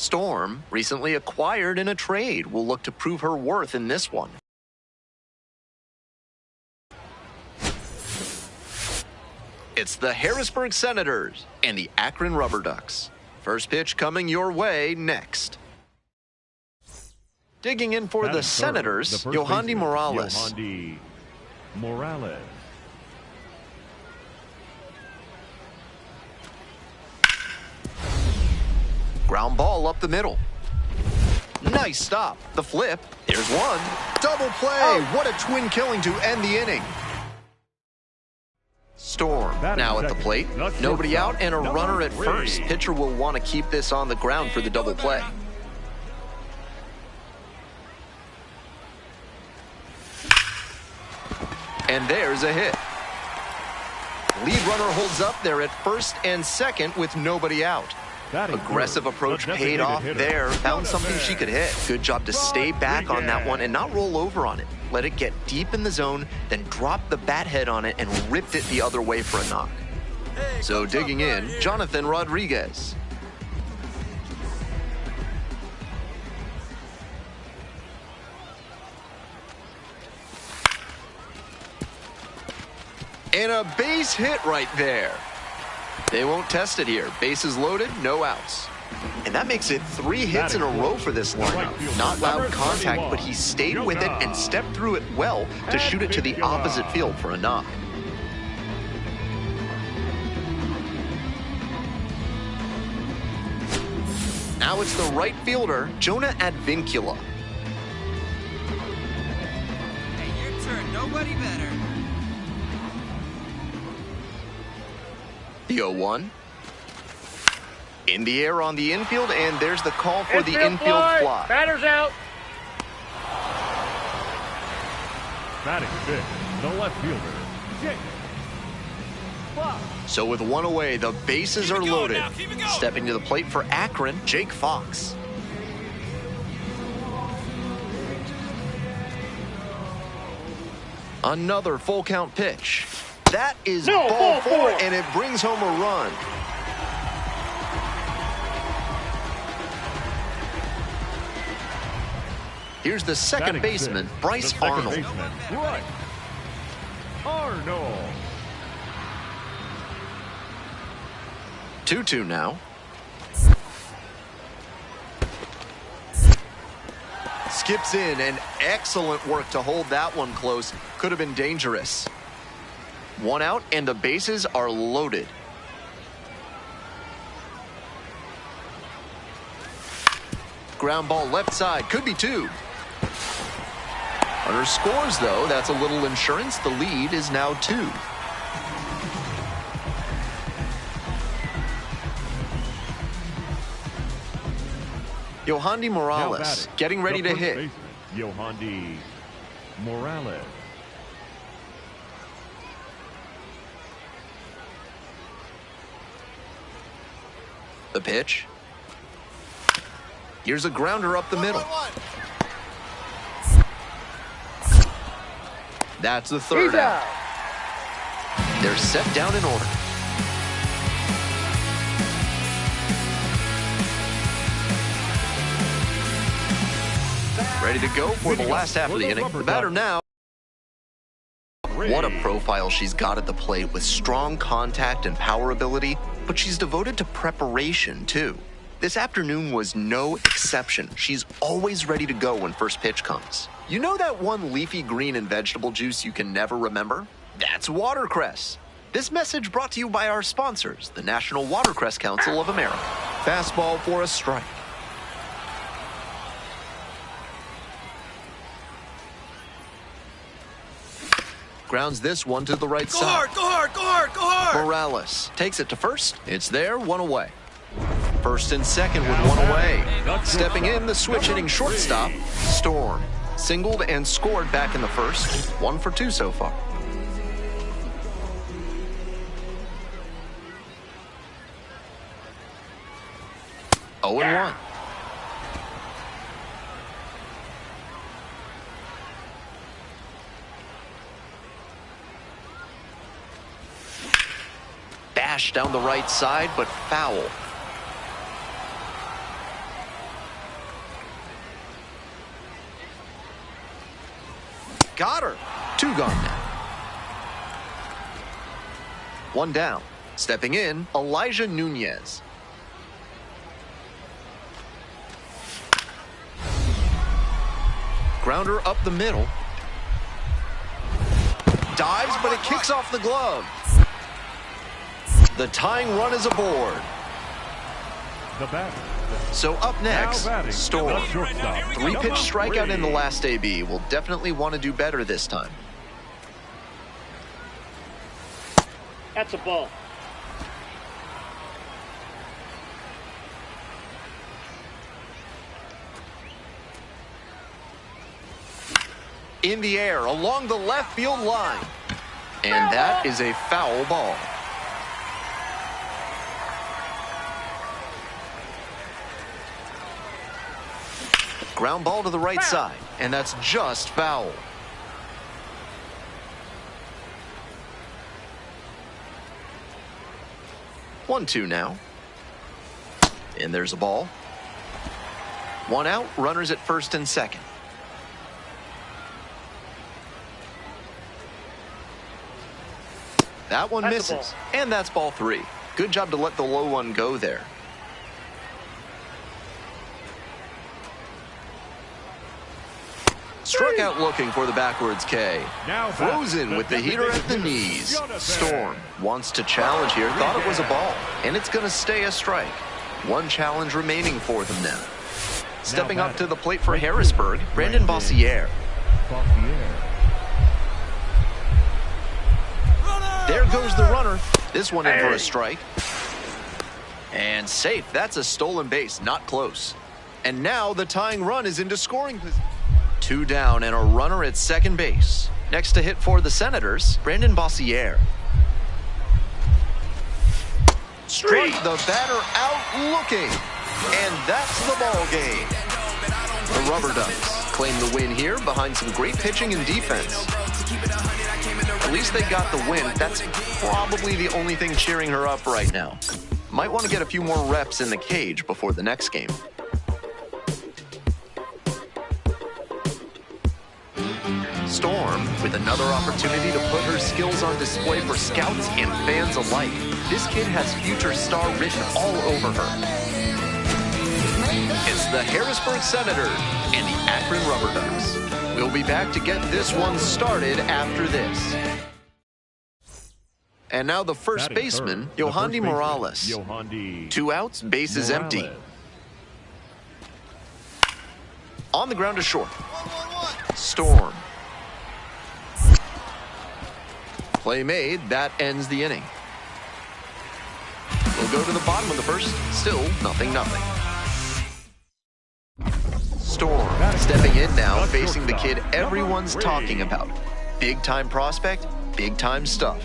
Storm, recently acquired in a trade, will look to prove her worth in this one. It's the Harrisburg Senators and the Akron Rubber Ducks. First pitch coming your way next. Digging in for the Senators, Yohandy Morales. Yohandy Morales. Ground ball up the middle. Nice stop. The flip. There's one. Double play. What a twin killing to end the inning. Storm now at the plate. Nobody out and a runner at first. Pitcher will want to keep this on the ground for the double play. And there's a hit. Lead runner holds up there at first and second with nobody out. Aggressive approach paid off there. Found something she could hit. Good job to stay back on that one and not roll over on it. Let it get deep in the zone, then drop the bat head on it and ripped it the other way for a knock. So digging in, Jonathan Rodriguez. And a base hit right there. They won't test it here. Bases loaded, no outs. And that makes it 3 hits in a row for this lineup. Not loud contact, but he stayed with it and stepped through it well to shoot it to the opposite field for a knock. Now it's the right fielder, Jonah Advincula. Hey, your turn. Nobody better. The 0-1. In the air on the infield, and there's the call for the infield fly. Batter's out. Batting fifth, the left fielder, Jake. So with one away, the bases are loaded. Stepping to the plate for Akron, Jake Fox. Another full count pitch. That is ball four, and it brings home a run. Here's the second baseman, Bryce Arnold. Bryce Arnold. 2-2 now. Skips in, and excellent work to hold that one close. Could have been dangerous. One out, and the bases are loaded. Ground ball left side, could be 2. Runner scores, though. That's a little insurance. The lead is now 2. Yohandy Morales getting ready to hit. Yohandy Morales. The pitch. Here's a grounder up the middle. That's the third out. They're set down in order. Ready to go for the last half of the inning. The batter now. What a profile she's got at the plate with strong contact and power ability, but she's devoted to preparation too. This afternoon was no exception. She's always ready to go when first pitch comes. You know that one leafy green and vegetable juice you can never remember? That's watercress. This message brought to you by our sponsors, the National Watercress Council of America. Fastball for a strike. Grounds this one to the right side. Go hard, go hard, go hard, go hard! Morales takes it to first. It's there, one away. First and second with one away. Stepping in, the switch hitting shortstop, Storm. Singled and scored back in the first. 1 for 2 so far. Oh and 1. Bash down the right side, but foul. got her. 2 gone now. 1 down. Stepping in, Elijah Nunez. Grounder up the middle. Dives, but it kicks off the glove. The tying run is aboard. The batter. So up next, Storm. 3-pitch strikeout in the last AB. Will definitely want to do better this time. That's a ball. In the air, along the left field line. And that is a foul ball. Ground ball to the right side, and that's just foul. One, 2 now. And there's a ball. 1 out, runners at first and second. That one misses, and that's ball 3. Good job to let the low one go there. Struck out looking for the backwards K. Frozen with the heater at the knees. Storm wants to challenge here. Thought it was a ball, and it's going to stay a strike. 1 challenge remaining for them now. Stepping up to the plate for Harrisburg, Brandon Bossier. There goes the runner. This one in for a strike. And safe. That's a stolen base. Not close. And now the tying run is into scoring position. 2 down and a runner at second base. Next to hit for the Senators, Brandon Bossier. Struck the batter out looking. And that's the ball game. The Rubber Ducks claim the win here behind some great pitching and defense. At least they got the win. That's probably the only thing cheering her up right now. Might want to get a few more reps in the cage before the next game. Storm with another opportunity to put her skills on display for scouts and fans alike. This kid has future star written all over her. It's the Harrisburg Senators and the Akron Rubber Ducks. We'll be back to get this one started after this. And now the first baseman, Yohandy Morales. 2 outs, base is empty. On the ground to short. Storm. Play made, that ends the inning. We'll go to the bottom of the first, still nothing. Storm stepping in now, facing the kid everyone's talking about. Big time prospect, big time stuff.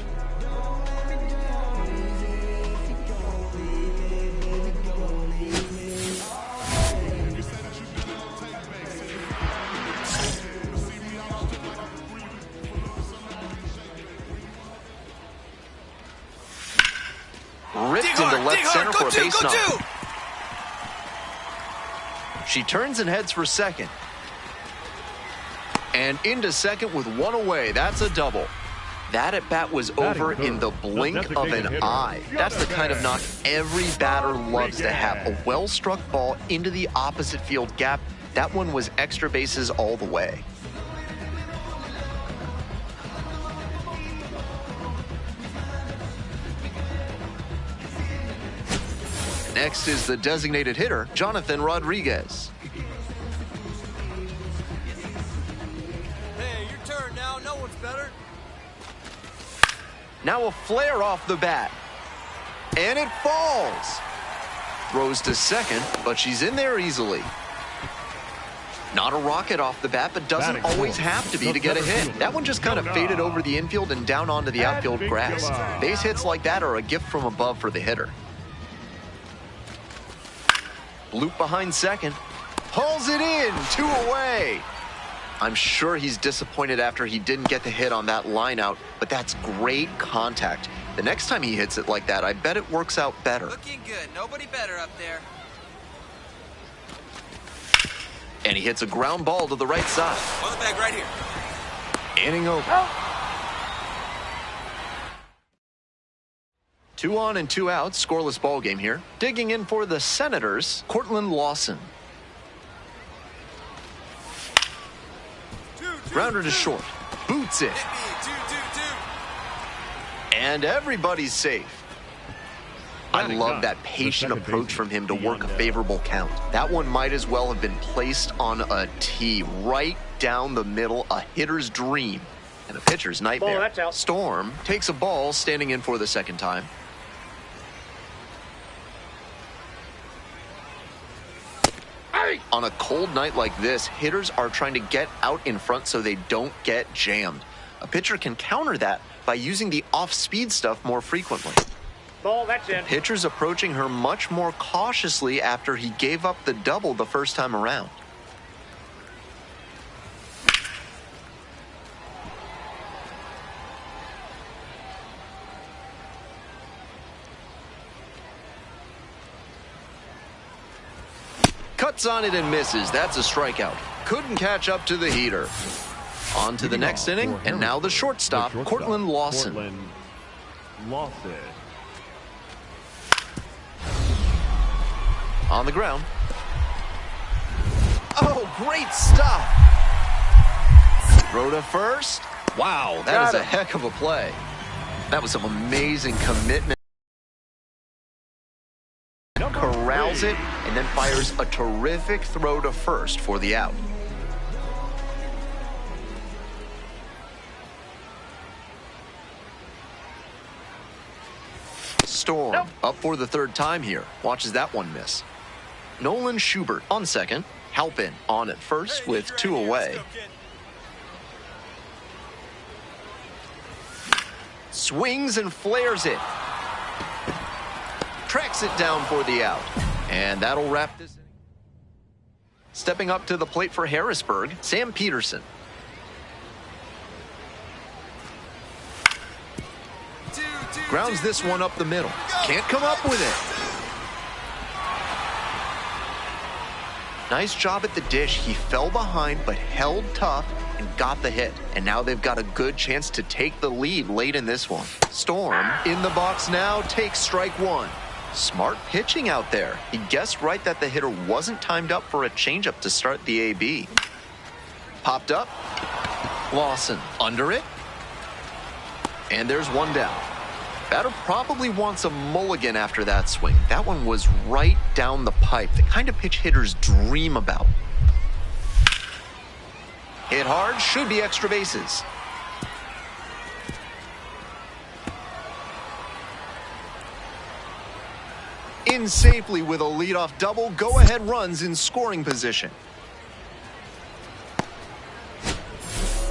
Ripped into left center for a base knock. She turns and heads for second. And into second with 1 away. That's a double. That at bat was over in the blink of an eye. That's the kind of knock every batter loves to have. A well-struck ball into the opposite field gap. That one was extra bases all the way. Next is the designated hitter, Jonathan Rodriguez. Hey, your turn now. No one's better. Now a flare off the bat. And it falls. Throws to second, but she's in there easily. Not a rocket off the bat, but doesn't always have to be to get a hit. That one just kind of faded over the infield and down onto the outfield grass. Base hits like that are a gift from above for the hitter. Loop behind second. Pulls it in. 2 away. I'm sure he's disappointed after he didn't get the hit on that line out, but that's great contact. The next time he hits it like that, I bet it works out better. Looking good. Nobody better up there. And he hits a ground ball to the right side. On the bag right here. Inning over. 2 on and 2 out, scoreless ball game here. Digging in for the Senators, Cortland Lawson. Grounder to short. Boots it. And everybody's safe. I love that patient approach from him to work a favorable count. That one might as well have been placed on a tee right down the middle, a hitter's dream and a pitcher's nightmare. Ball, that's out. Storm takes a ball, standing in for the second time. On a cold night like this, hitters are trying to get out in front so they don't get jammed. A pitcher can counter that by using the off-speed stuff more frequently. Ball, that's in. Pitcher's approaching her much more cautiously after he gave up the double the first time around. Cuts on it and misses. That's a strikeout. Couldn't catch up to the heater. On to the next inning, and now the shortstop, Cortland Lawson. On the ground. Oh, great stop. Throw to first. Wow, that is a heck of a play. That was some amazing commitment. Corrals it and then fires a terrific throw to first for the out. Storm up for the third time here. Watches that one miss. Nolan Schubert on second. Halpin on at first with 2 away. Swings and flares it. Tracks it down for the out. And that'll wrap this inning. Stepping up to the plate for Harrisburg, Sam Peterson. Grounds this one up the middle. Can't come up with it. Nice job at the dish. He fell behind but held tough and got the hit. And now they've got a good chance to take the lead late in this one. Storm in the box now, takes strike one. Smart pitching out there. He guessed right that the hitter wasn't timed up for a changeup to start the AB. Popped up. Lawson under it. And there's one down. Batter probably wants a mulligan after that swing. That one was right down the pipe. The kind of pitch hitters dream about. Hit hard, should be extra bases. In safely with a leadoff double, go-ahead runs in scoring position.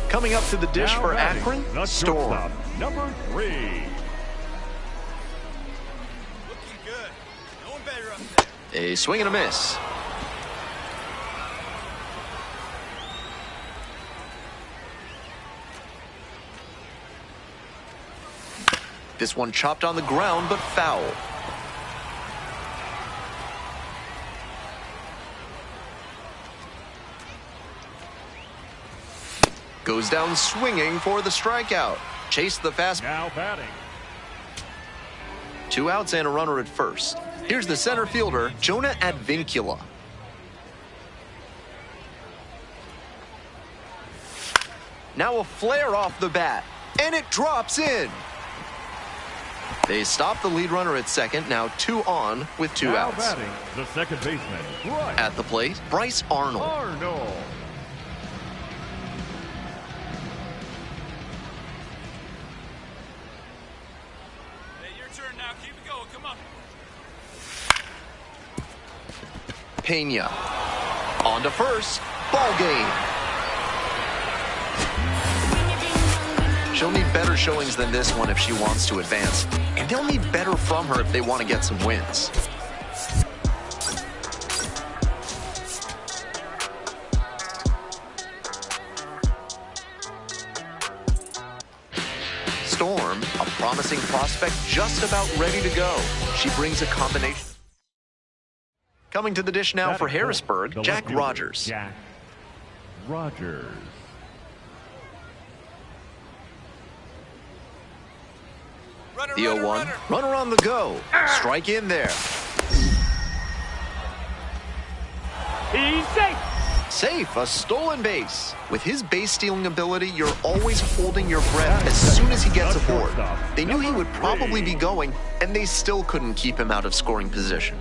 Coming up to the dish Now for batting, Akron, the Storm. shortstop, number 3. Looking good. No one better up there. A swing and a miss. This one chopped on the ground, but foul. Goes down swinging for the strikeout. Chased the fast. Now batting. 2 outs and a runner at first. Here's the center fielder, Jonah Advincula. Now a flare off the bat, and it drops in. They stop the lead runner at second, now 2 on with 2 Now outs. batting, the second baseman, Bryce At the plate, Bryce Arnold. Arnold. Hey, your turn now. Keep it going. Come on. Pena. On to first. Ball game. She'll need better showings than this one if she wants to advance. And they'll need better from her if they want to get some wins. Storm, a promising prospect just about ready to go. She brings a combination. Coming to the dish now for Batting Harrisburg, the Jack left fielder, Rogers. Jack Rogers. The 0-1. Runner on the go. Strike in there. He's safe. Safe, a stolen base. With his base-stealing ability, you're always holding your breath as soon as he gets aboard. They knew he would probably be going, and they still couldn't keep him out of scoring position.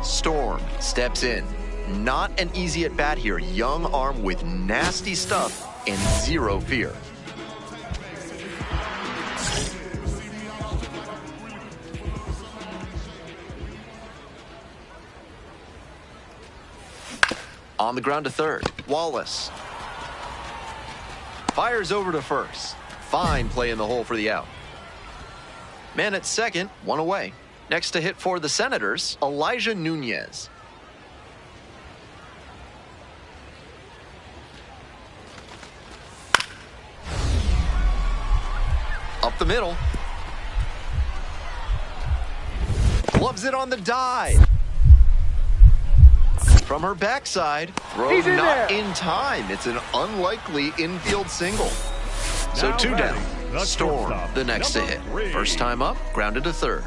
Storm steps in. Not an easy at-bat here. Young arm with nasty stuff and zero fear. On the ground to third, Wallace. Fires over to first. Fine play in the hole for the out. Man at second, one away. Next to hit for the Senators, Elijah Nunez. Up the middle. Gloves it on the dive. From her backside, throw not in time. It's an unlikely infield single. So Now 2 batting, down. the Storm, shortstop, the next to number hit. 3. First time up, grounded to third.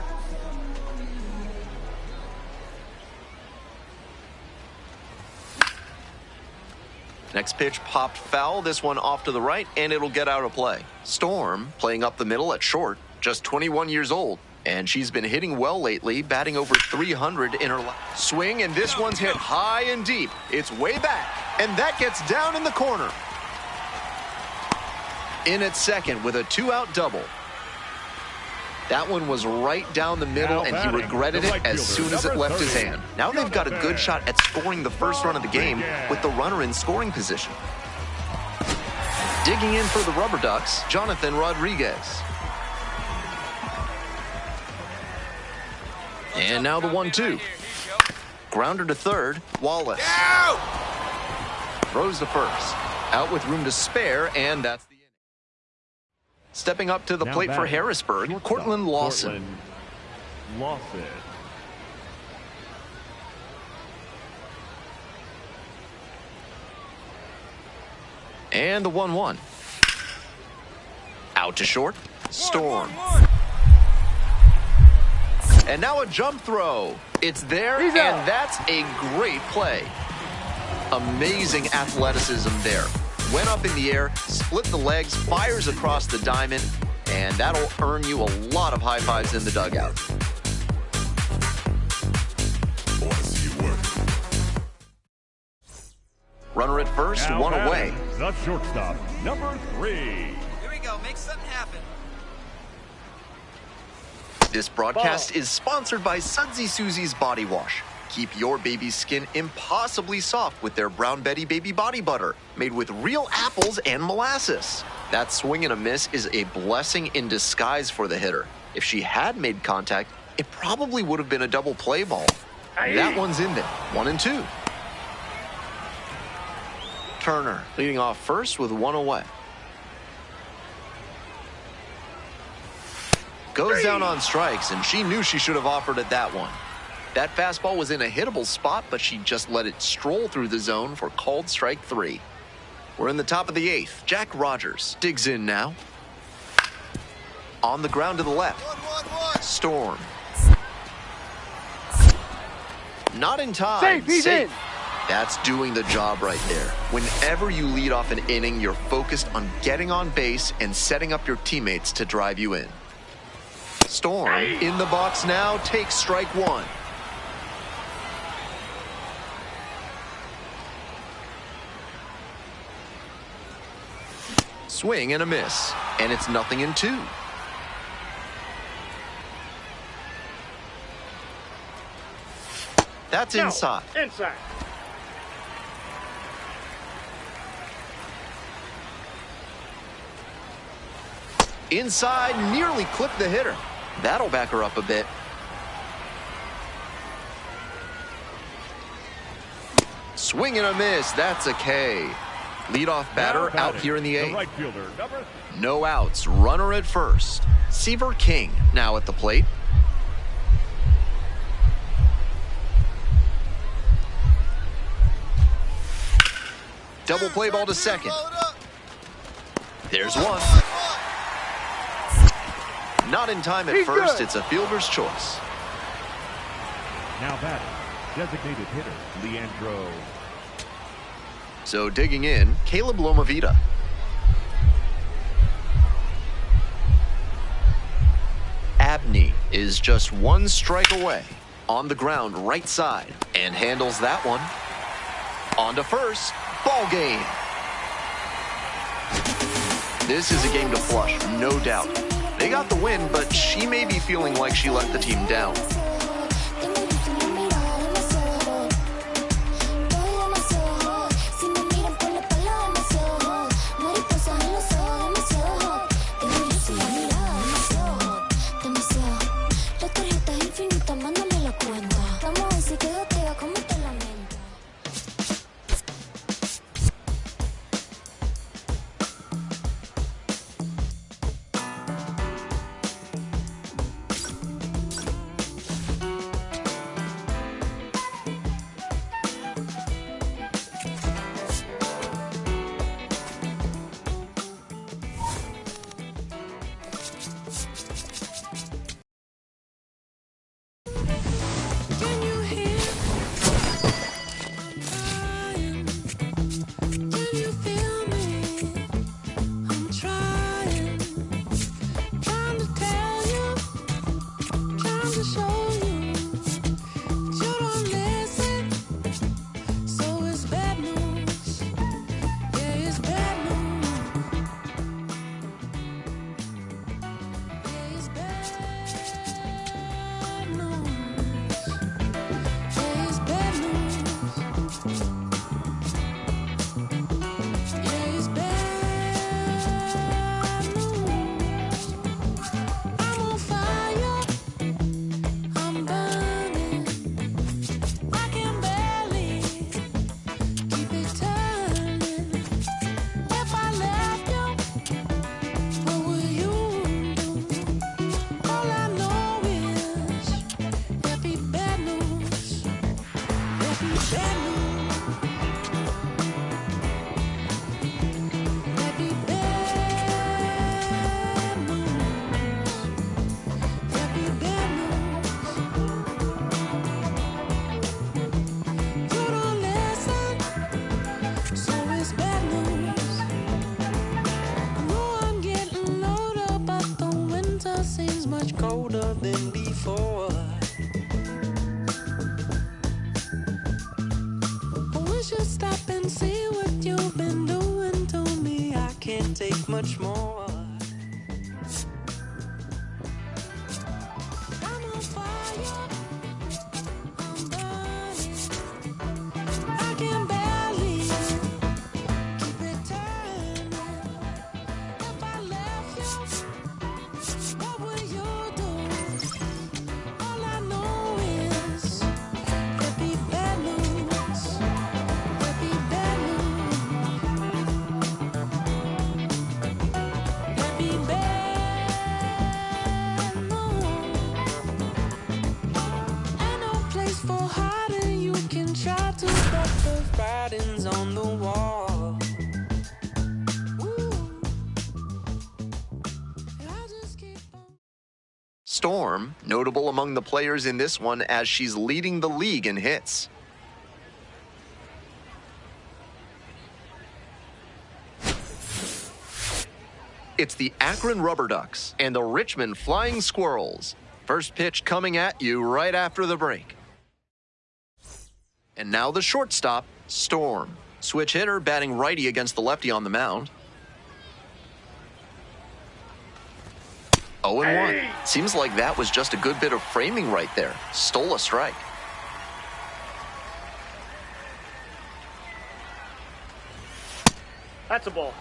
Next pitch popped foul. This one off to the right, and it'll get out of play. Storm playing up the middle at short, just 21 years old. And she's been hitting well lately, batting over 300 in her swing, and this one's hit high and deep. It's way back, and that gets down in the corner. In at second with a 2-out double. That one was right down the middle, and he regretted it as soon as it left his hand. Now they've got a good shot at scoring the first run of the game with the runner in scoring position. Digging in for the Rubber Ducks, Jonathan Rodriguez. And now the 1-2. Grounder to third, Wallace. Throws to first. Out with room to spare, and that's the inning. Stepping up to the plate for Harrisburg, Cortland Lawson. And the 1-1. Out to short, Storm. And now a jump throw. It's there, and that's a great play. Amazing athleticism there. Went up in the air, split the legs, fires across the diamond, and that'll earn you a lot of high fives in the dugout. Runner at first, Now one away. The shortstop, number 3. Here we go. Make something happen. This broadcast is sponsored by Sudsy Susie's Body Wash. Keep your baby's skin impossibly soft with their Brown Betty Baby Body Butter, made with real apples and molasses. That swing and a miss is a blessing in disguise for the hitter. If she had made contact, it probably would have been a double play ball. That one's in there, 1-2. Turner leading off first with one away. Goes down on strikes, and she knew she should have offered at that one. That fastball was in a hittable spot, but she just let it stroll through the zone for called strike 3. We're in the top of the 8th. Jack Rogers digs in now. On the ground to the left. Storm. Not in time. Safe, he's in. That's doing the job right there. Whenever you lead off an inning, you're focused on getting on base and setting up your teammates to drive you in. Storm in the box now, takes strike 1. Swing and a miss, and it's 0-2. That's inside. Inside. Inside, nearly clipped the hitter. That'll back her up a bit. Swing and a miss, that's a K. Leadoff batter out here in the 8th. Right fielder, number 3. No outs, runner at first. Seaver King now at the plate. Double play ball to second. There's one. Not in time at He's first. good. It's a fielder's choice. Now batting, designated hitter, Leandro. So digging in, Caleb Lomavita. Abney is just one strike away. On the ground, right side, and handles that one. On to first, ball game. This is a game to flush, no doubt. They got the win, but she may be feeling like she let the team down. colder than before. We should stop and see what you've been doing to me. I can't take much more. I'm on fire. I'm burning. I can barely keep it turning. If I left you, what would you do? All I know is there'd be bad news. There'd be bad news. There'd be bad news. Ain't no place for hiding. You can try to, but the writing's on the wall. Ooh. I just keep on. Storm, notable among the players in this one as she's leading the league in hits. It's the Akron Rubber Ducks and the Richmond Flying Squirrels. First pitch coming at you right after the break. And now the shortstop, Storm. Switch hitter batting righty against the lefty on the mound. 0-1. Seems like that was just a good bit of framing right there. Stole a strike. That's a ball.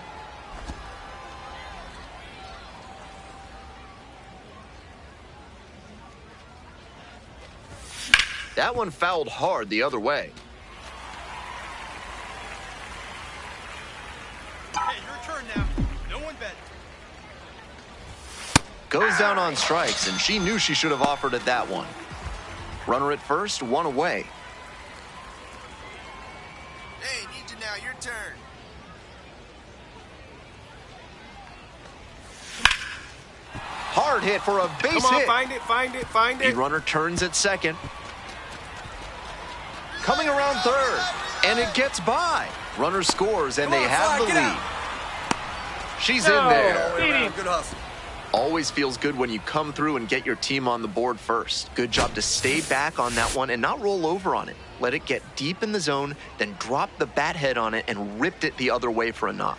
That one fouled hard the other way. Hey, your turn now. No one bet. Goes down on strikes, and she knew she should have offered at that one. Runner at first, one away. Hey, need you now. Your turn. Hard hit for a base Come on, hit. find The it. runner turns at second. Coming around third, and it gets by. Runner scores, and they have the lead. She's in there. Beat him. Good hustle. Always feels good when you come through and get your team on the board first. Good job to stay back on that one and not roll over on it. Let it get deep in the zone, then drop the bat head on it and ripped it the other way for a knock.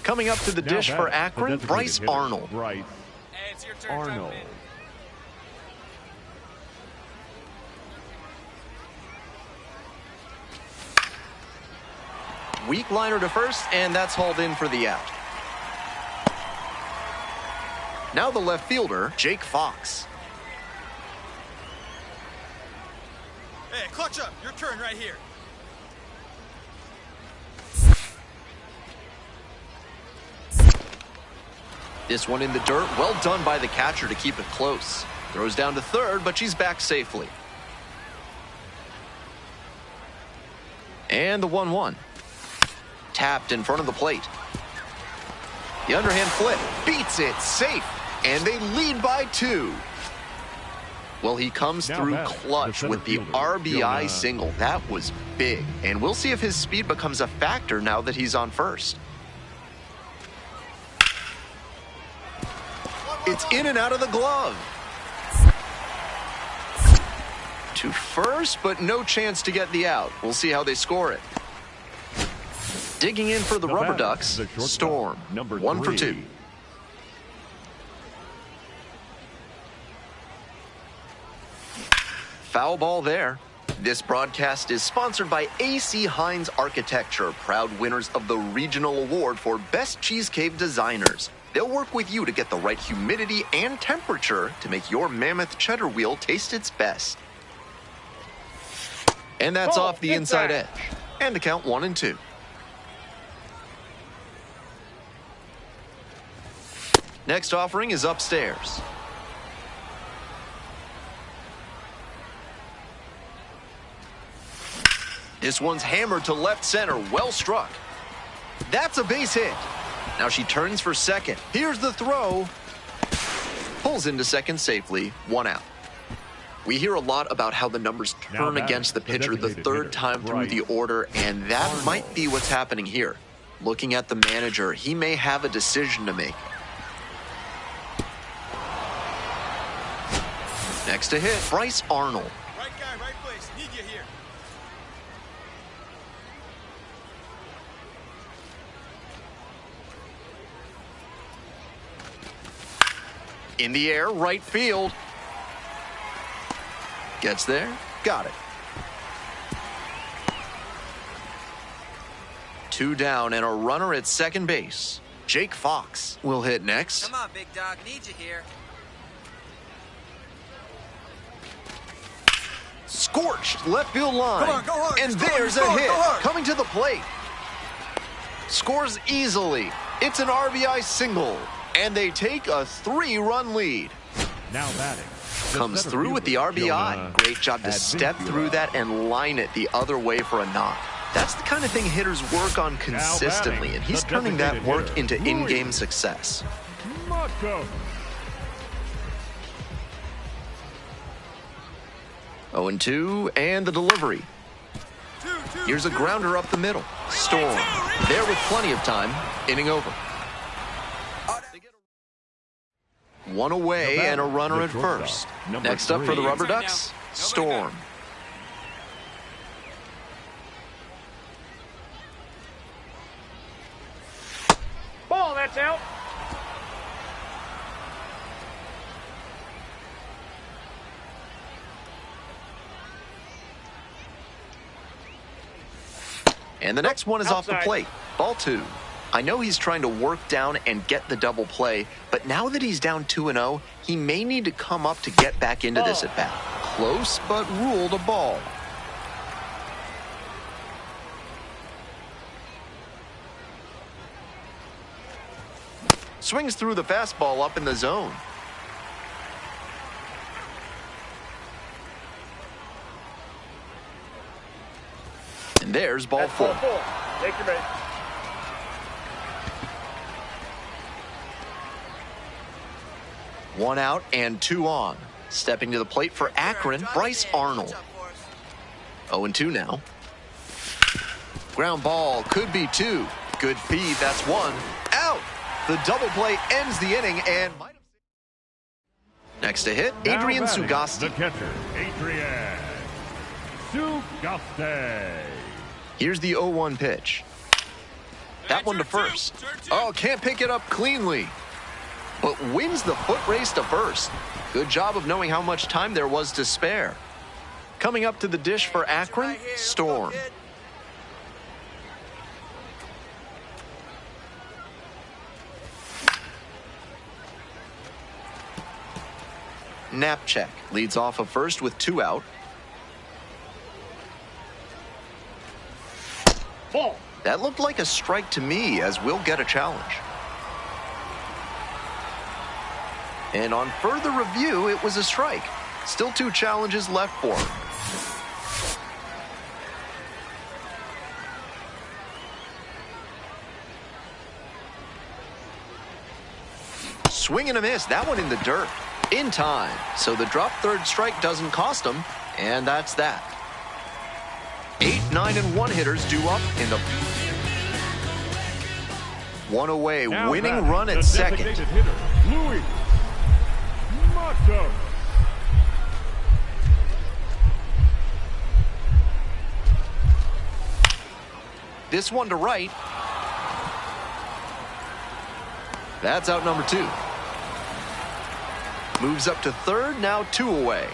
Coming up to the dish for Akron, Bryce Arnold. Bryce Hey, it's your turn, Arnold. Jumpman. Weak liner to first, and that's hauled in for the out. Now the left fielder, Jake Fox. Hey, clutch up. Your turn right here. This one in the dirt, well done by the catcher to keep it close. Throws down to third, but she's back safely. And the 1-1. Tapped in front of the plate. The underhand flip beats it safe, and they lead by 2. Well, he comes Now through back, clutch the with the center fielder, RBI Jonah. single. That was big, and we'll see if his speed becomes a factor now that he's on first. It's in and out of the glove. To first, but no chance to get the out. We'll see how they score it. Digging in for the Rubber batter, Ducks, the shortstop, Storm. number 1 for 3. 2. Foul ball there. This broadcast is sponsored by AC Hines Architecture, proud winners of the Regional Award for Best Cheese Cave Designers. They'll work with you to get the right humidity and temperature to make your mammoth cheddar wheel taste its best. And that's off the inside edge. And the count 1-2. Next offering is upstairs. This one's hammered to left center, well struck. That's a base hit. Now she turns for second. Here's the throw. Pulls into second safely, 1 out. We hear a lot about how the numbers Now turn batting, against the the pitcher the designated third hitter, time through the Bryce order, and that Arnold. might be what's happening here. Looking at the manager, he may have a decision to make. Next to hit, Bryce Arnold. Right guy, right place. Need you here. In the air, right field. Gets there, got it. 2 down and a runner at second base. Jake Fox will hit next. Come on, big dog. Need you here. Scorched left field line. Come on, go hard, And score, there's score, a hit. go hard. Coming to the plate. Scores easily. It's an RBI single. And they take a 3-run lead. Now batting. the Comes center through with the fielder, RBI. Jonah Great job to step Advincula. through that and line it the other way for a knock. That's the kind of thing hitters work on consistently, batting, and he's the turning that designated work hitter, into Louis. in-game success. Motto. 0-2, and the delivery. Here's a grounder up the middle. Storm, there with plenty of time, inning over. One away and a runner the at shortstop, first. number Next up for the 3. Rubber Ducks, Storm. Ball, that's out. And the next one is off the Outside. plate. Ball 2. I know he's trying to work down and get the double play, but now that he's down 2-0, he may need to come up to get back into this at bat. Close, but ruled a ball. Swings through the fastball up in the zone. there's ball That's four. ball four. Take your bait. One out and two on. Stepping to the plate for Akron, Bryce Arnold. 0-2 now. Ground ball could be two. Good feed, that's one. Out! The double play ends the inning and... Next to hit, Now Adrian batting, Sugasti. The catcher, Adrian Sugasti. Here's the 0-1 pitch. That one to first. Oh, can't pick it up cleanly. But wins the foot race to first. Good job of knowing how much time there was to spare. Coming up to the dish for Akron, Storm. Napcheck leads off of first with two out. Ball. That looked like a strike to me, as we'll get a challenge. And on further review, it was a strike. Still two challenges left for him. Swing and a miss. That one in the dirt. In time. So the drop third strike doesn't cost him. And that's that. 8, 9, and 1 hitters due up in the... One away. Now Winning batting, run the at second. designated hitter, Louis Mato. This one to right. That's out number 2. Moves up to third, now 2 away.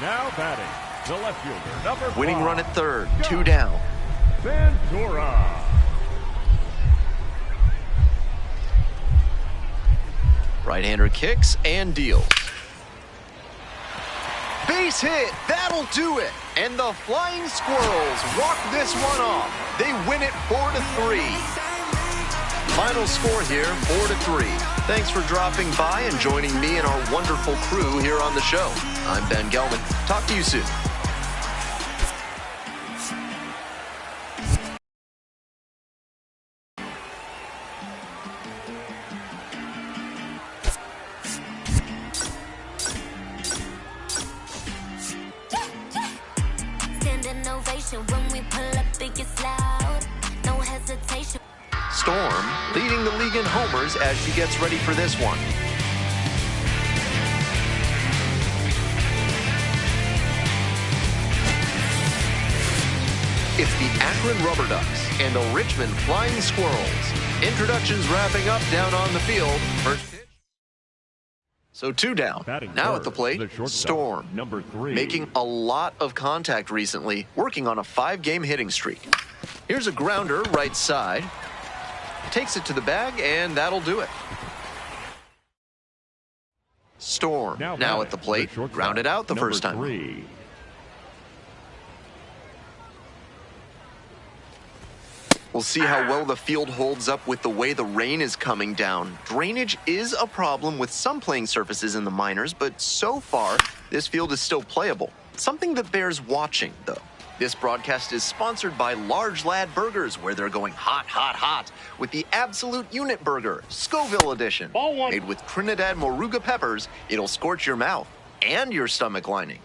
Now batting, the left fielder, number 5. Winning run at third, 2 down. Ventura. Right-hander kicks and deals. Base hit, that'll do it. And the Flying Squirrels walk this one off. They win it 4-3. Final score here, 4-3. Thanks for dropping by and joining me and our wonderful crew here on the show. I'm Ben Gelman. Talk to you soon. When we pull up, it gets loud. No hesitation. Storm leading the league in homers as she gets ready for this one. It's the Akron Rubber Ducks and the Richmond Flying Squirrels. Introductions wrapping up down on the field. First pitch. So 2 down. Batting Now third, at the plate, the shortstop, Storm. number 3. Making a lot of contact recently, working on a 5-game hitting streak. Here's a grounder right side. Takes it to the bag, and that'll do it. Storm now at the plate, grounded out the first time. 3. We'll see how well the field holds up with the way the rain is coming down. Drainage is a problem with some playing surfaces in the minors, but so far, this field is still playable. Something that bears watching, though. This broadcast is sponsored by Large Lad Burgers, where they're going hot, hot, hot with the Absolute Unit Burger, Scoville Edition. Ball one. Made with Trinidad Moruga peppers, it'll scorch your mouth and your stomach lining.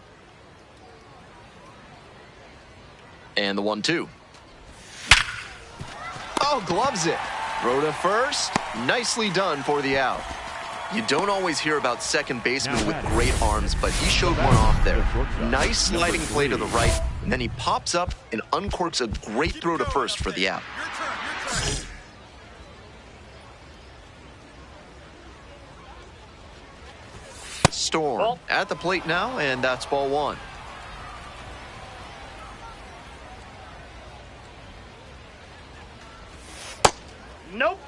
And the 1-2. Oh, gloves it. Throw to first. Nicely done for the out. You don't always hear about second basemen with great arms, but he showed one off there. Nice sliding play to the right, and then he pops up and uncorks a great throw to first for the out. Storm at the plate now, and that's ball 1. Nope.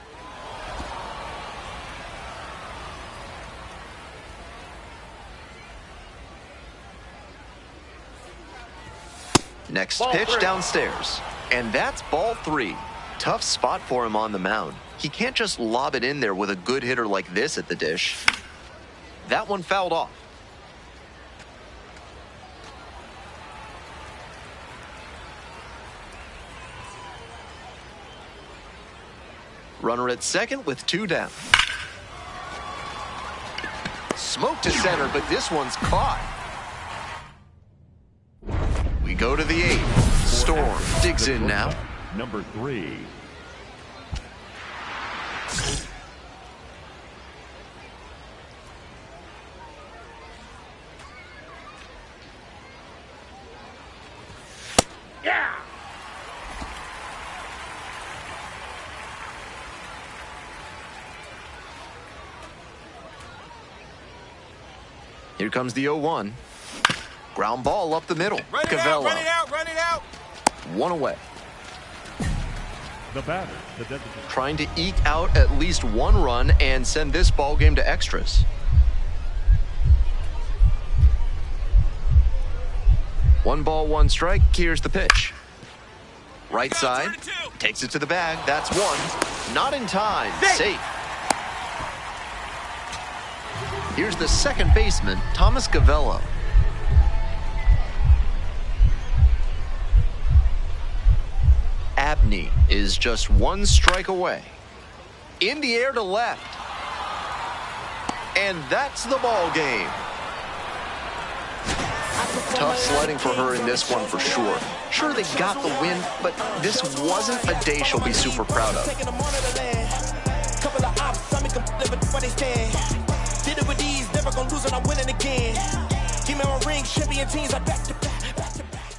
Next Ball pitch 3. downstairs. And that's ball 3. Tough spot for him on the mound. He can't just lob it in there with a good hitter like this at the dish. That one fouled off. Runner at second with 2 down. Smoke to center, but this one's caught. We go to the 8th. Storm digs in now. Number 3. Yeah! Here comes the 0-1. Ground ball up the middle. Run it out, run it out, run it out. 1 away. The batter, the designated. Trying to eke out at least 1 run and send this ball game to extras. 1 ball, 1 strike. Here's the pitch. Right side. Takes it to the bag. That's 1. Not in time. Safe. Here's the second baseman, Thomas Gavello. Abney is just 1 strike away. In the air to left. And that's the ball game. Tough sledding for her in this one for sure. Sure, they got the win, but this wasn't a day she'll be super proud of. Did it with these, never gonna lose and I'm winning again. Give me my ring, champion teams, I back to back, back to back.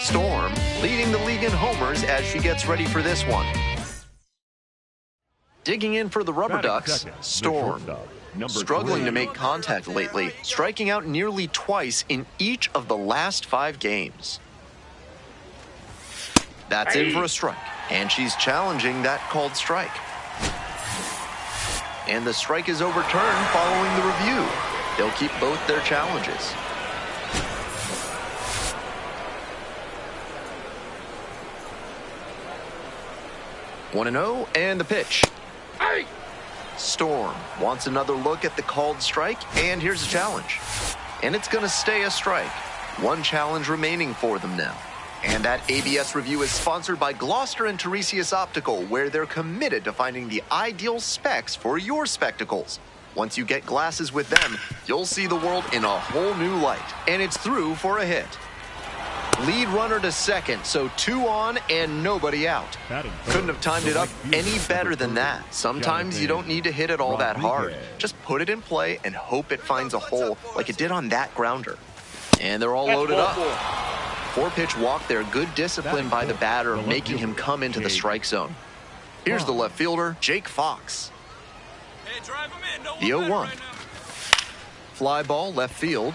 Storm leading the league in homers as she gets ready for this one. Digging in for the Rubber Batting Ducks, second, the Storm. shortstop, number Struggling 3. to make contact lately, striking out nearly twice in each of the last 5 games. That's in for a strike, and she's challenging that called strike. And the strike is overturned following the review. They'll keep both their challenges. One and 0, and the pitch. Storm wants another look at the called strike, and here's a challenge. And it's going to stay a strike. 1 challenge remaining for them now. And that ABS review is sponsored by Gloucester and Tiresias Optical, where they're committed to finding the ideal specs for your spectacles. Once you get glasses with them, you'll see the world in a whole new light. And it's through for a hit. Lead runner to second, so 2 on and nobody out. Couldn't have timed it up any better than that. Sometimes you don't need to hit it all that hard. Just put it in play and hope it finds a hole like it did on that grounder. And they're all loaded up. 4-pitch walk there. Good discipline by the batter, making him come into the strike zone. Here's the left fielder, Jake Fox. Hey, drive him in. No The 0-1. right now. Fly ball left field.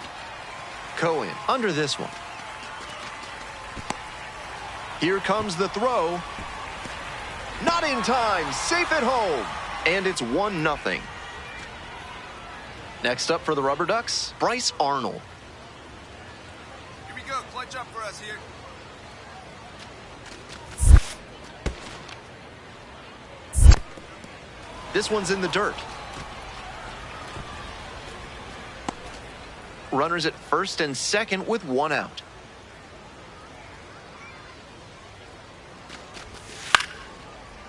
Cohen under this one. Here comes the throw. Not in time. Safe at home. And it's 1-0. Next up for the Rubber Ducks, Bryce Arnold. Here we go. Clutch up for us here. This one's in the dirt. Runners at first and second with 1 out.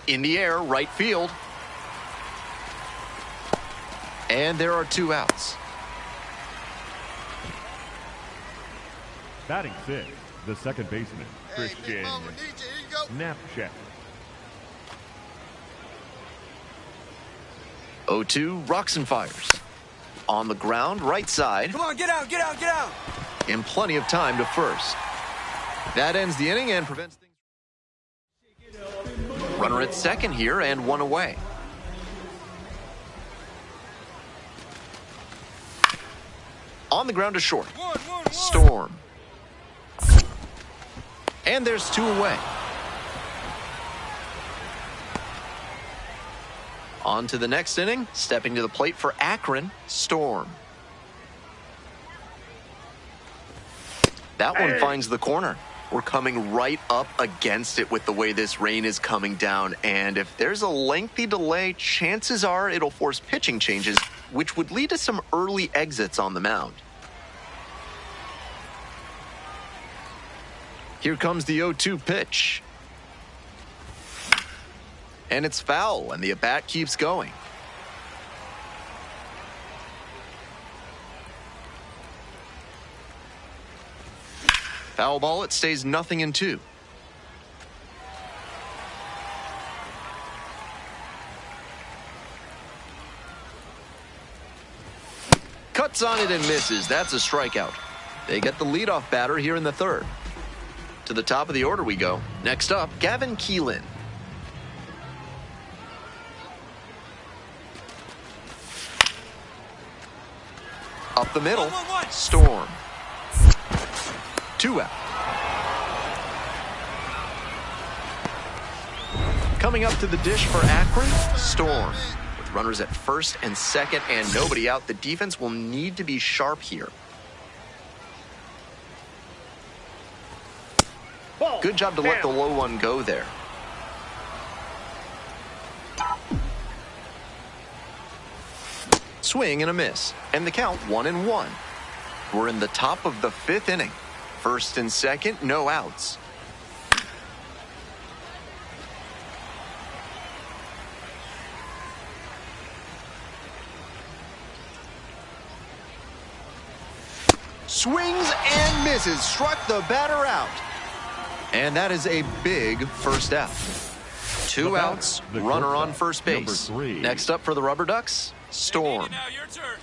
In the air, right field. And there are 2 outs. Batting 6, the second baseman, Christian Knapchak. 0-2, rocks and fires. On the ground, right side. Come on, get out, get out, get out. And plenty of time to first. That ends the inning and prevents things. Runner at second here and 1 away. On the ground to short. Storm. And there's 2 away. On to the next inning. Stepping to the plate for Akron, Storm. That one finds the corner. We're coming right up against it with the way this rain is coming down, and if there's a lengthy delay, chances are it'll force pitching changes, which would lead to some early exits on the mound. Here comes the 0-2 pitch. And it's foul, and the at-bat keeps going. Foul ball, it stays 0-2. Cuts on it and misses. That's a strikeout. They get the leadoff batter here in the third. To the top of the order we go. Next up, Gavin Keelan. Up the middle, Storm. 2 out. Coming up to the dish for Akron, Storm. With runners at first and second and nobody out, the defense will need to be sharp here. Good job to let the low one go there. Swing and a miss, and the count 1-1. We're in the top of the 5th inning. First and second, no outs. Swings and misses, struck the batter out. And that is a big first out. 2 outs, runner on first base. Next up for the Rubber Ducks, Storm. Now your turn.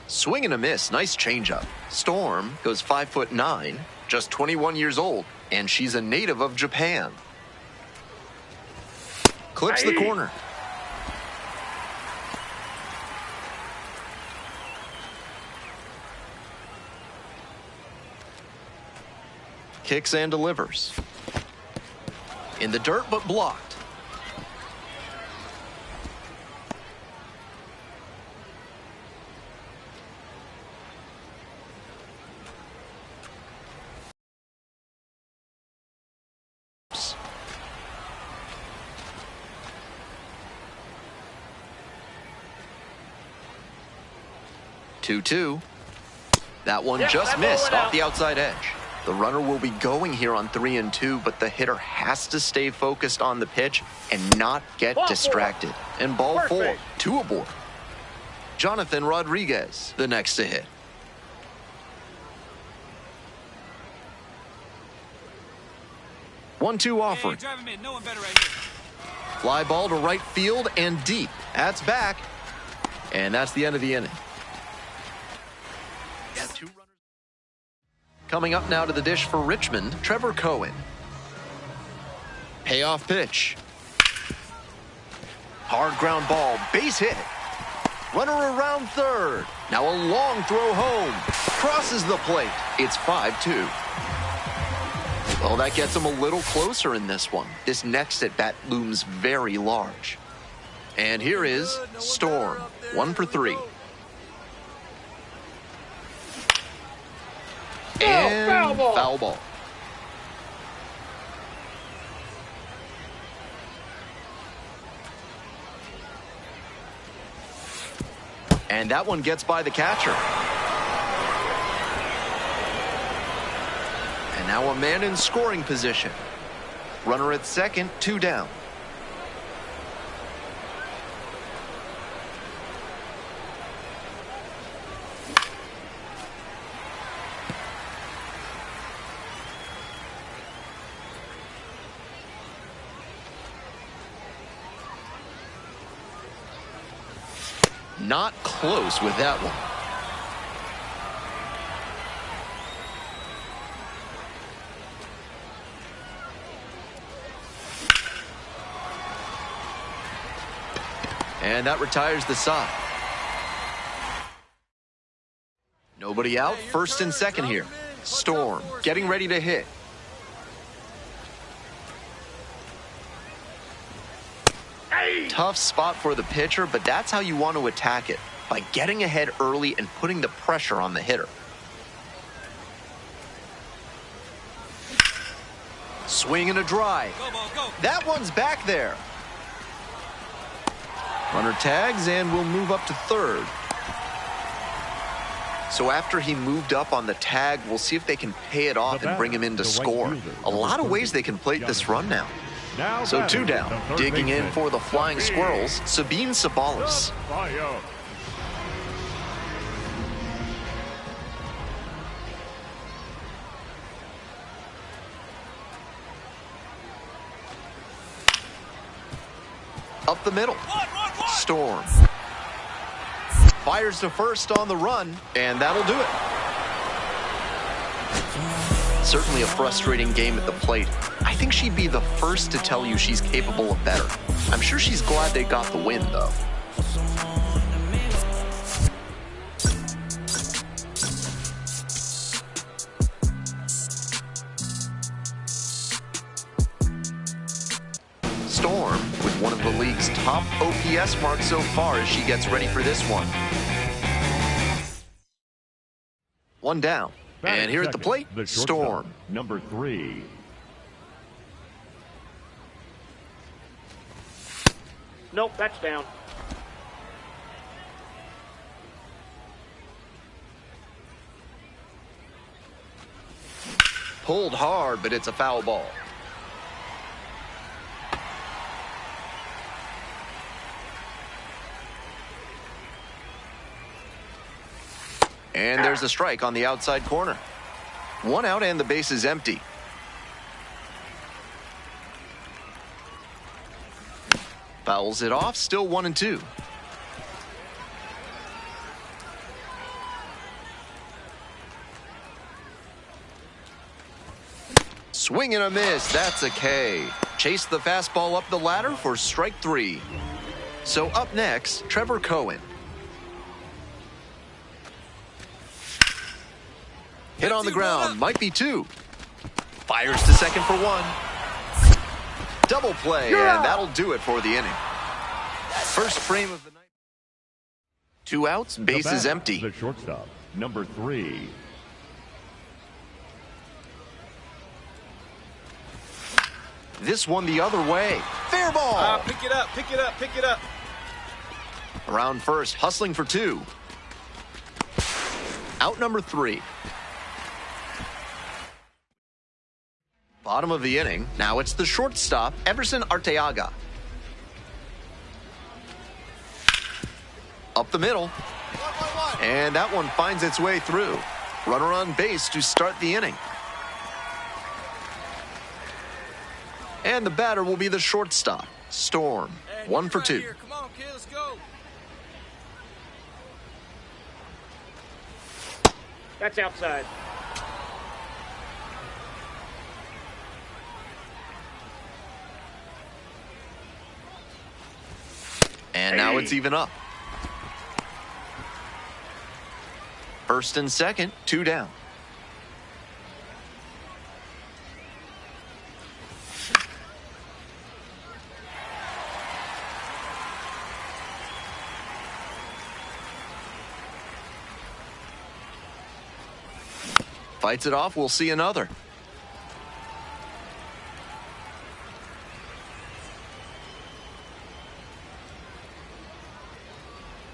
Swing and a miss, nice changeup. Storm goes 5'9", just 21 years old, and she's a native of Japan. Clips the corner. Kicks and delivers. In the dirt, but blocked. Two. That one just missed off the outside edge. The runner will be going here on 3-2, but the hitter has to stay focused on the pitch and not get distracted. And ball 4, 2 aboard. Jonathan Rodriguez, the next to hit. One-two offering. Hey, drive him in. No one better right here. Fly ball to right field and deep. That's back. And that's the end of the inning. Two runners. Coming up now to the dish for Richmond, Trevor Cohen. Payoff pitch. Hard ground ball, base hit. Runner around third. Now a long throw home. Crosses the plate. It's 5-2. Well, that gets him a little closer in this one. This next at bat looms very large. And here is Storm, 1 for 3. And foul ball. And that one gets by the catcher. And now a man in scoring position. Runner at second, 2 down. Not close with that one. And that retires the side. Nobody out, first and second here. Storm getting ready to hit. Tough spot for the pitcher, but that's how you want to attack it, by getting ahead early and putting the pressure on the hitter. Swing and a drive. Go, ball, go. That one's back there. Runner tags and will move up to third. So after he moved up on the tag, we'll see if they can pay it off and bring him in to score. A lot of ways they can plate this run now. So 2 down. Digging in for the Flying Squirrels, Sabine Sabalas. Up the middle. Storm. Fires to first on the run, and that'll do it. Certainly a frustrating game at the plate. I think she'd be the first to tell you she's capable of better. I'm sure she's glad they got the win, though. Storm with one of the league's top OPS marks so far as she gets ready for this one. 1 down. And here at the plate, Storm. Number 3. Nope, that's down. Pulled hard, but it's a foul ball. And there's a strike on the outside corner. 1 out and the base is empty. Fouls it off, still 1-2. Swing and a miss, that's a K. Chase the fastball up the ladder for strike 3. So up next, Trevor Cohen. Hit on the ground, might be 2. Fires to second for 1. Double play, and that'll do it for the inning. First frame of the night. 2 outs, base is empty. The shortstop, number 3. This one the other way. Fair ball. Pick it up, pick it up, pick it up. Around first, hustling for 2. Out number 3. Bottom of the inning. Now it's the shortstop, Everson Arteaga. Up the middle. And that one finds its way through. Runner on base to start the inning. And the batter will be the shortstop, Storm. 1 for 2. Come on, kid, let's go. That's outside. And now it's even up. First and second, 2 down. Fights it off, we'll see another.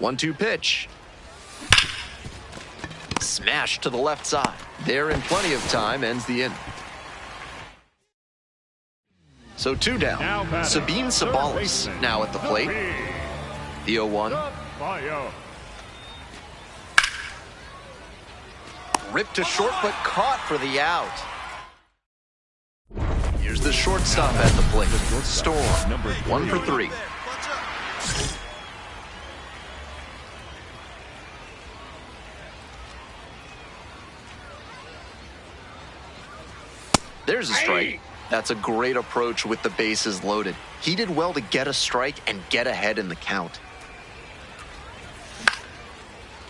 One-two pitch. Smash to the left side. There in plenty of time, ends the inning. So 2 down. Sabine Sabalas now at the plate. The 0-1. Ripped to short, but caught for the out. Here's the shortstop at the plate. Storm, 1 for 3. There's a strike. That's a great approach with the bases loaded. He did well to get a strike and get ahead in the count.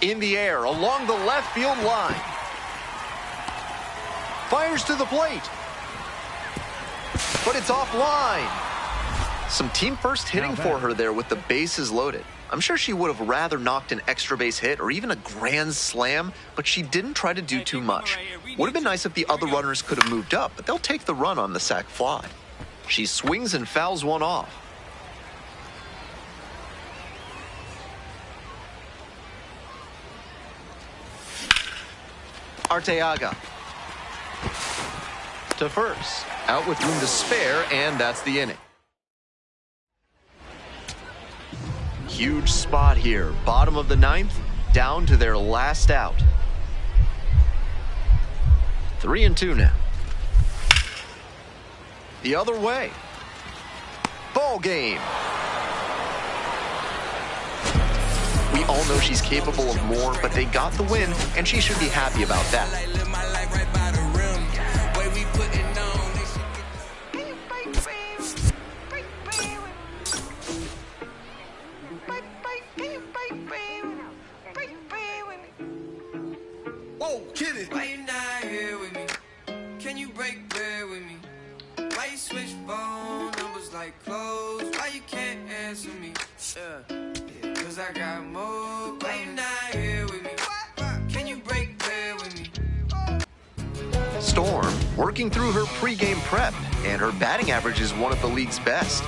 In the air, along the left field line. Fires to the plate. But it's offline. Some team first hitting for her there with the bases loaded. I'm sure she would have rather knocked an extra base hit or even a grand slam, but she didn't try to do too much. Would have been nice if the other runners could have moved up, but they'll take the run on the sac fly. She swings and fouls one off. Arteaga to first, out with room to spare, and that's the inning. Huge spot here, bottom of the ninth, down to their last out. 3-2 now. The other way. Ball game. We all know she's capable of more, but they got the win, and she should be happy about that. Whoa, kid it. Why you not here with me? Can you break bread with me? Why you switch phone numbers like clothes? Why you can't answer me? Cause I got more. Why you not here with me? Can you break bread with me? Storm working through her pregame prep, and her batting average is one of the league's best.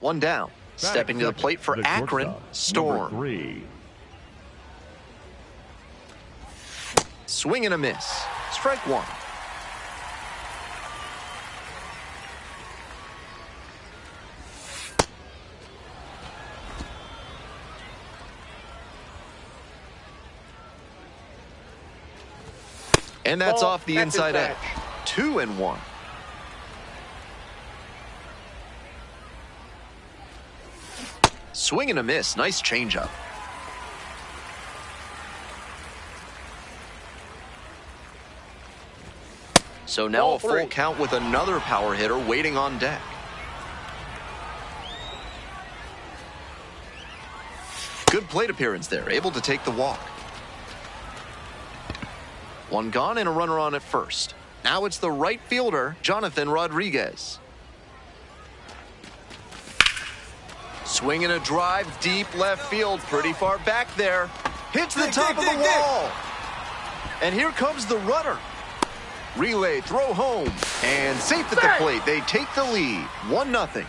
One down. Stepping to the plate for Akron, Storm. 3. Swing and a miss. Strike one. And that's off the inside edge. 2-1. Swing and a miss. Nice changeup. So now a full count with another power hitter waiting on deck. Good plate appearance there, able to take the walk. One gone and a runner on at first. Now it's the right fielder, Jonathan Rodriguez. Swing and a drive deep left field, pretty far back there. Hits the top of the wall. And here comes the runner. Relay, throw home, and safe at the plate. They take the lead, 1-0.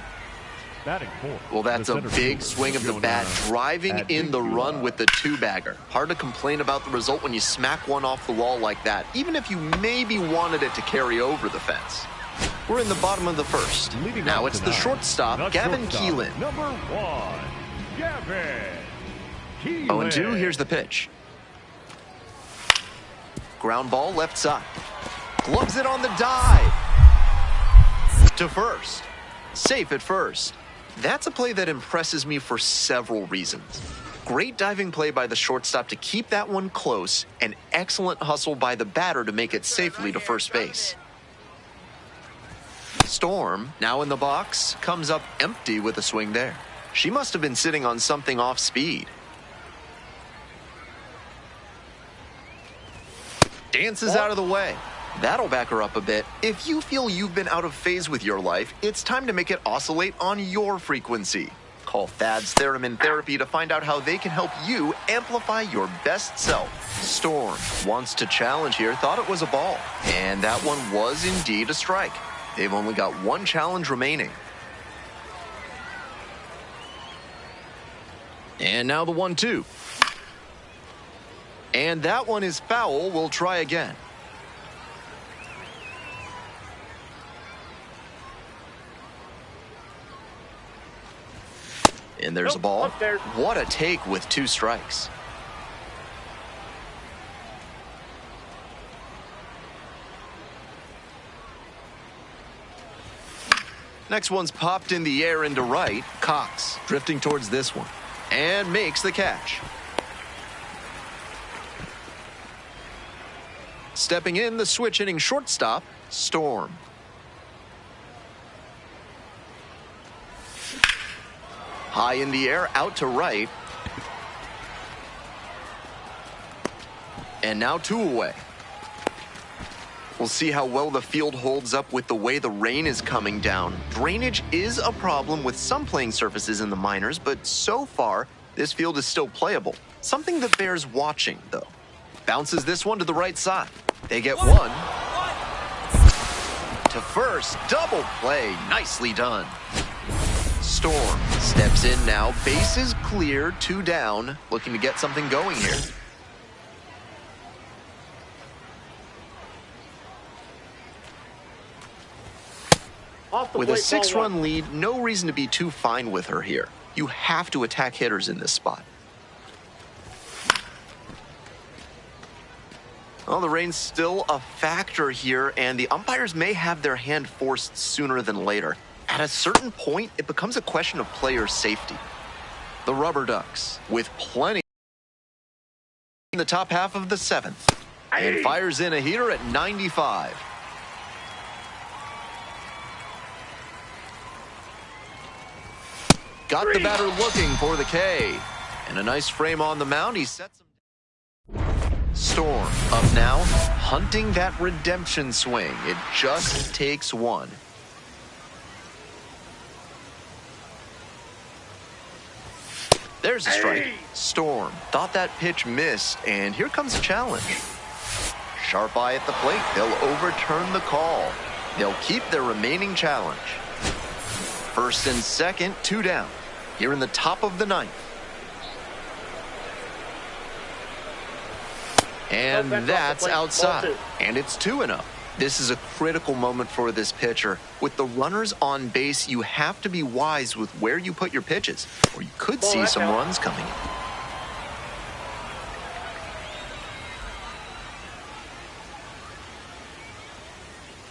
Batting fourth. Well, that's a big swing of the bat, driving in the run with the two-bagger. Hard to complain about the result when you smack one off the wall like that, even if you maybe wanted it to carry over the fence. We're in the bottom of the first. Now it's the shortstop, Gavin Keelan. Number 1, Gavin Keelan. 0-2, here's the pitch. Ground ball left side. Gloves it on the dive. To first. Safe at first. That's a play that impresses me for several reasons. Great diving play by the shortstop to keep that one close, and excellent hustle by the batter to make it safely to first base. Storm, now in the box, comes up empty with a swing there. She must have been sitting on something off speed. Dances out of the way. That'll back her up a bit. If you feel you've been out of phase with your life, it's time to make it oscillate on your frequency. Call Thad's Theremin Therapy to find out how they can help you amplify your best self. Storm wants to challenge here, thought it was a ball. And that one was indeed a strike. They've only got one challenge remaining. And now the 1-2. And that one is foul. We'll try again. And there's a ball. What a take with 2 strikes. Next one's popped in the air into right. Cox drifting towards this one and makes the catch. Stepping in, the switch hitting shortstop, Storm. High in the air, out to right. And now 2 away. We'll see how well the field holds up with the way the rain is coming down. Drainage is a problem with some playing surfaces in the minors, but so far, This field is still playable. Something that bears watching, though. Bounces this one to the right side. They get one. To first, double play. Nicely done. Storm steps in now. Bases clear, 2 down. Looking to get something going here. With a 6-run lead, no reason to be too fine with her here. You have to attack hitters in this spot. Well, the rain's still a factor here, and the umpires may have their hand forced sooner than later. At a certain point, it becomes a question of player safety. The Rubber Ducks, with plenty in the top half of the 7th, and fires in a heater at 95. Got the batter looking for the K. And a nice frame on the mound. He sets him. Storm up now, hunting that redemption swing. It just takes one. There's a strike. Storm thought that pitch missed, and here comes a challenge. Sharp eye at the plate. They'll overturn the call. They'll keep their remaining challenge. First and second, 2 down. Here in the top of the 9th. And that's outside. And it's 2-0. This is a critical moment for this pitcher. With the runners on base, you have to be wise with where you put your pitches, or you could see some runs coming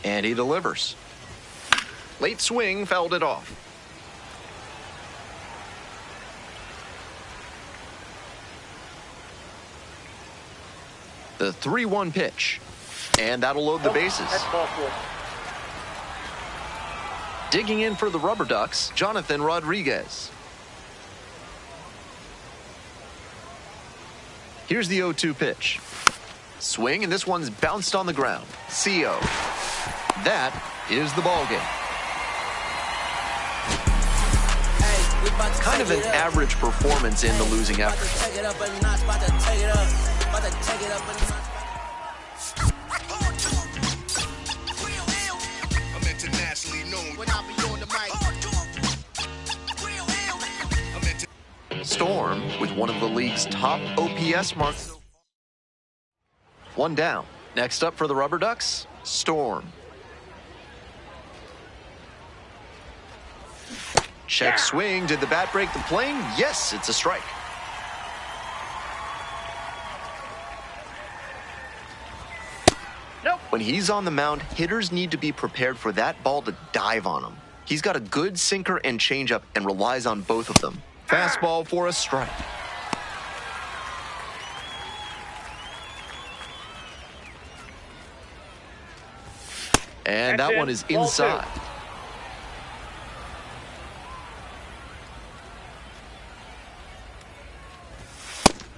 in. And he delivers. Late swing fouled it off. The 3-1 pitch. And that'll load the bases. Digging in for the Rubber Ducks, Jonathan Rodriguez. Here's the 0-2 pitch. Swing, and this one's bounced on the ground. CO. That is the ball game. Kind of an average performance in the losing effort. Storm with one of the league's top OPS marks. 1 down. Next up for the Rubber Ducks, Storm. Check swing. Did the bat break the plane? Yes, it's a strike. Nope. When he's on the mound, hitters need to be prepared for that ball to dive on him. He's got a good sinker and changeup and relies on both of them. Fastball for a strike. And that one is inside.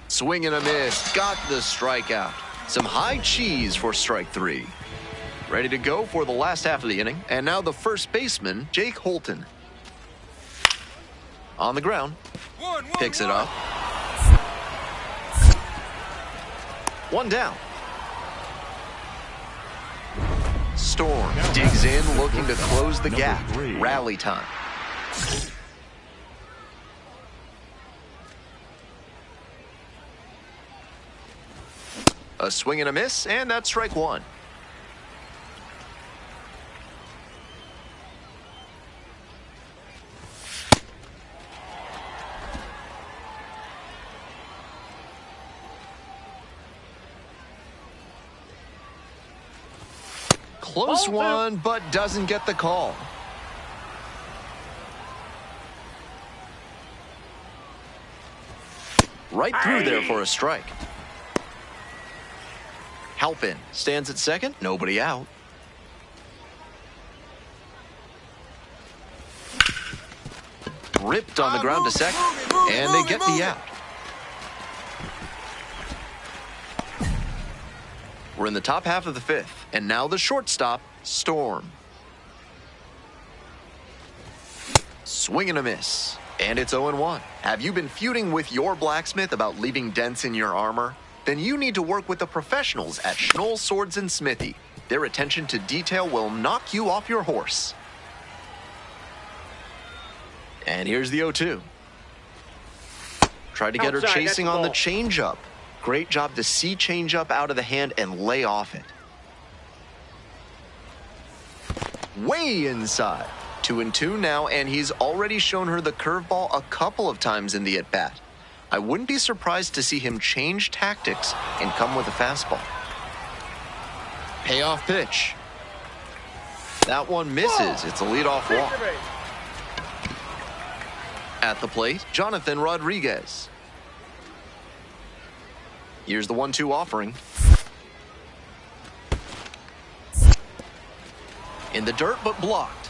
Swing and a miss. Got the strikeout. Some high cheese for strike 3. Ready to go for the last half of the inning. And now the first baseman, Jake Holton. On the ground. Picks it up. 1 down. Storm digs in, looking to close the gap. Rally time. A swing and a miss, and that's strike 1. Close one, but doesn't get the call. Right through there for a strike. Halpin stands at second, nobody out. Ripped on the ground to second, and they get the out. We're in the top half of the 5th, and now the shortstop, Storm. Swing and a miss, And it's 0-1. Have you been feuding with your blacksmith about leaving dents in your armor? Then you need to work with the professionals at Schnoll Swords and Smithy. Their attention to detail will knock you off your horse. And here's the 0-2. Tried to get her Outside, chasing that's the on the ball. changeup. Great job to see changeup out of the hand and lay off it. Way inside. 2-2 now, and he's already shown her the curveball a couple of times in the at-bat. I wouldn't be surprised to see him change tactics and come with a fastball. Payoff pitch. That one misses. It's a leadoff walk. At the plate, Jonathan Rodriguez. Here's the 1-2 offering. In the dirt, but blocked.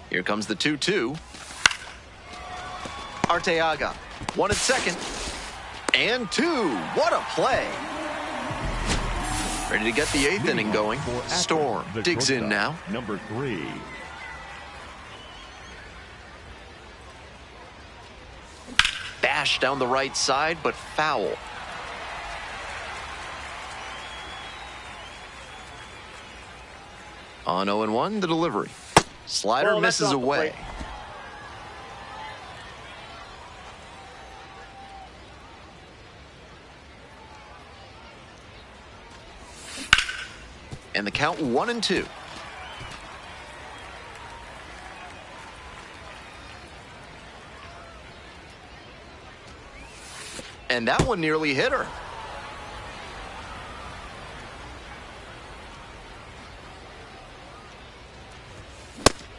Here comes the 2-2. Arteaga. 1 at second. And 2. What a play. Ready to get the 8th inning going. Storm digs in now. Number 3. Bash down the right side, but foul. On 0-1, the delivery. Slider Well, that's misses off the away. plate. And the count 1-2. And that one nearly hit her.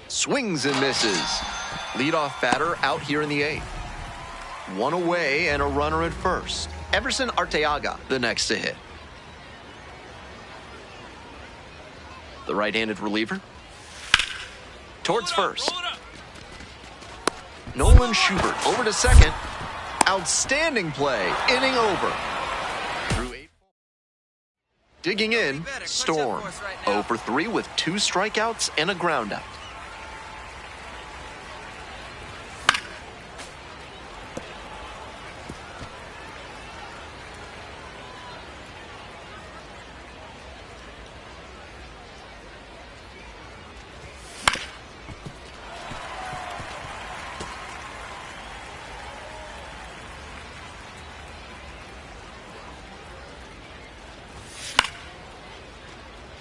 Swings and misses. Leadoff batter out here in the 8th. 1 away and a runner at first. Everson Arteaga, the next to hit. The right-handed reliever. Towards first. Nolan Schubert over to second. Outstanding play. Inning over. Through 8. Digging in, Storm. 0 for 3 with 2 strikeouts and a groundout.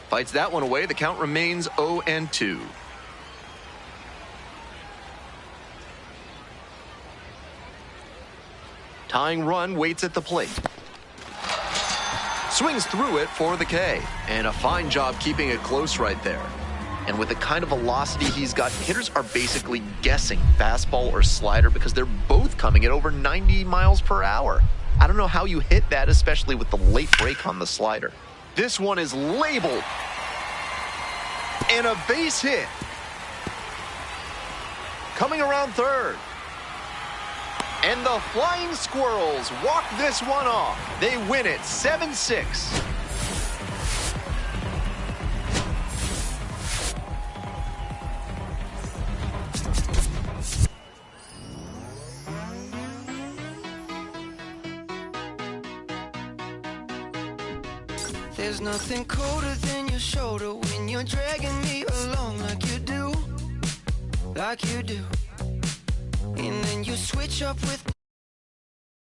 Fights that one away. The count remains 0-2. Tying run waits at the plate. Swings through it for the K. And a fine job keeping it close right there. And with the kind of velocity he's got, hitters are basically guessing fastball or slider because they're both coming at over 90 miles per hour. I don't know how you hit that, especially with the late break on the slider. This one is labeled. And a base hit. Coming around third. And the Flying Squirrels walk this one off. They win it 7-6. There's nothing colder than your shoulder when you're dragging me along like you do. And then you switch up with